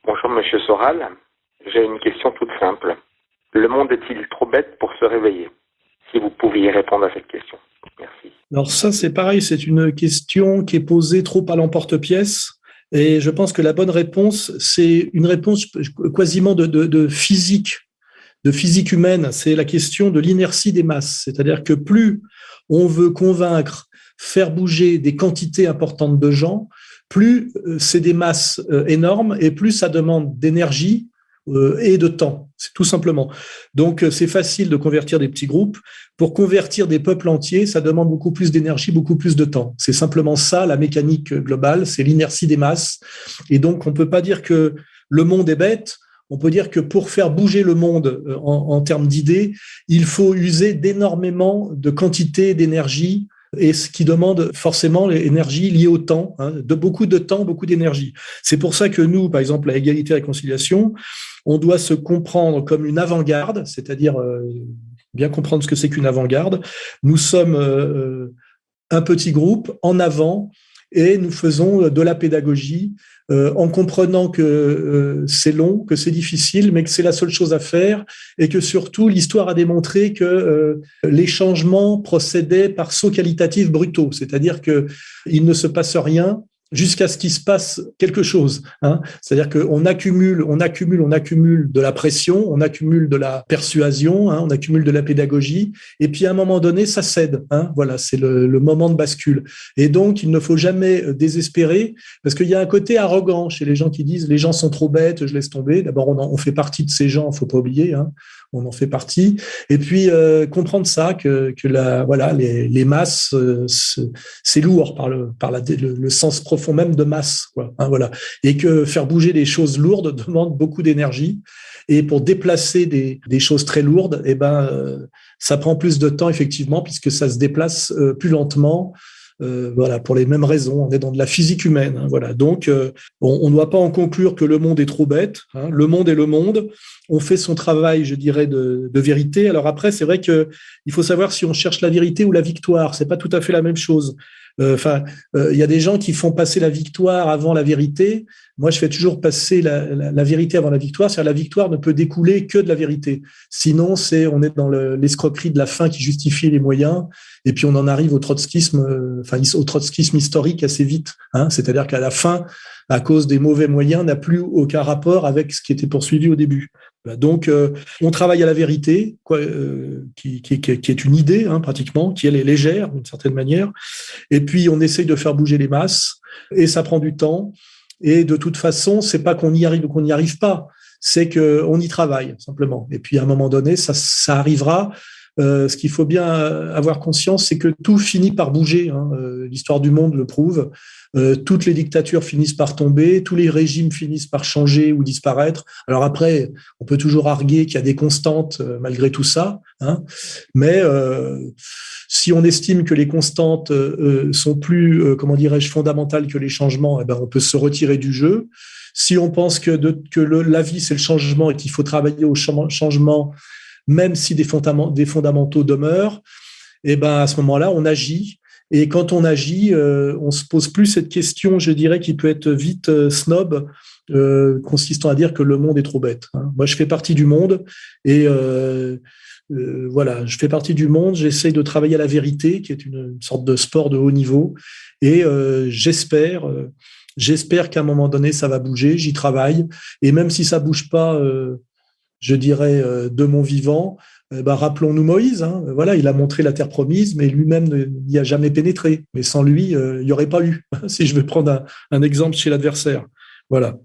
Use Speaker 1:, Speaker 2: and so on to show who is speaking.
Speaker 1: Bonjour Monsieur Soral, j'ai une question toute simple. Le monde est-il trop bête pour se réveiller? Si vous pouviez répondre à cette question. Merci.
Speaker 2: Alors ça, c'est pareil, c'est une question qui est posée trop à l'emporte-pièce. Et je pense que la bonne réponse, c'est une réponse quasiment de physique humaine. C'est la question de l'inertie des masses. C'est-à-dire que plus on veut convaincre, faire bouger des quantités importantes de gens, plus c'est des masses énormes et plus ça demande d'énergie et de temps, c'est tout simplement. Donc, c'est facile de convertir des petits groupes. Pour convertir des peuples entiers, ça demande beaucoup plus d'énergie, beaucoup plus de temps. C'est simplement ça, la mécanique globale, c'est l'inertie des masses. Et donc, on ne peut pas dire que le monde est bête. On peut dire que pour faire bouger le monde en termes d'idées, il faut user d'énormément de quantité d'énergie, et ce qui demande forcément l'énergie liée au temps, de beaucoup de temps, beaucoup d'énergie. C'est pour ça que nous, par exemple, à Égalité et Réconciliation, on doit se comprendre comme une avant-garde, c'est-à-dire bien comprendre ce que c'est qu'une avant-garde. Nous sommes un petit groupe en avant et nous faisons de la pédagogie en comprenant que c'est long, que c'est difficile, mais que c'est la seule chose à faire et que surtout l'histoire a démontré que les changements procédaient par sauts qualitatifs brutaux, c'est-à-dire qu'il ne se passe rien jusqu'à ce qu'il se passe quelque chose. C'est-à-dire qu'on accumule de la pression, on accumule de la persuasion, on accumule de la pédagogie, et puis à un moment donné, ça cède. Voilà, c'est le moment de bascule. Et donc, il ne faut jamais désespérer, parce qu'il y a un côté arrogant chez les gens qui disent « les gens sont trop bêtes, je laisse tomber ». D'abord, on fait partie de ces gens, il ne faut pas oublier, on en fait partie. Et puis, comprendre ça, que les masses, c'est lourd par le sens profond même de masse, quoi, voilà. Et que faire bouger des choses lourdes demande beaucoup d'énergie. Et pour déplacer des choses très lourdes, ça prend plus de temps, effectivement, puisque ça se déplace plus lentement. Voilà, pour les mêmes raisons, on est dans de la physique humaine. Voilà, donc on ne doit pas en conclure que le monde est trop bête. Le monde est le monde. On fait son travail, je dirais, de vérité. Alors après, c'est vrai que il faut savoir si on cherche la vérité ou la victoire. C'est pas tout à fait la même chose. Il y a des gens qui font passer la victoire avant la vérité. Moi, je fais toujours passer la vérité avant la victoire. C'est-à-dire la victoire ne peut découler que de la vérité. Sinon, on est dans l'escroquerie de la fin qui justifie les moyens. Et puis, on en arrive au trotskisme historique assez vite. C'est-à-dire qu'à la fin, à cause des mauvais moyens, n'a plus aucun rapport avec ce qui était poursuivi au début. Donc, on travaille à la vérité, qui est une idée, pratiquement, qui elle est légère d'une certaine manière. Et puis, on essaye de faire bouger les masses, et ça prend du temps. Et de toute façon, c'est pas qu'on y arrive ou qu'on n'y arrive pas, c'est qu'on y travaille simplement. Et puis, à un moment donné, ça arrivera. Ce qu'il faut bien avoir conscience, c'est que tout finit par bouger. L'histoire du monde le prouve. Toutes les dictatures finissent par tomber, tous les régimes finissent par changer ou disparaître. Alors après, on peut toujours arguer qu'il y a des constantes malgré tout ça, mais si on estime que les constantes sont plus, fondamentales que les changements, on peut se retirer du jeu. Si on pense que la vie c'est le changement et qu'il faut travailler au changement, même si des fondamentaux demeurent, à ce moment-là, on agit. Et quand on agit, on se pose plus cette question, je dirais, qui peut être vite snob, consistant à dire que le monde est trop bête. Moi, je fais partie du monde et je fais partie du monde. J'essaye de travailler à la vérité, qui est une sorte de sport de haut niveau. Et j'espère qu'à un moment donné, ça va bouger. J'y travaille. Et même si ça bouge pas, je dirais, de mon vivant, rappelons-nous Moïse. Il a montré la terre promise, mais lui-même n'y a jamais pénétré. Mais sans lui, il n'y aurait pas eu, si je veux prendre un exemple chez l'adversaire. Voilà.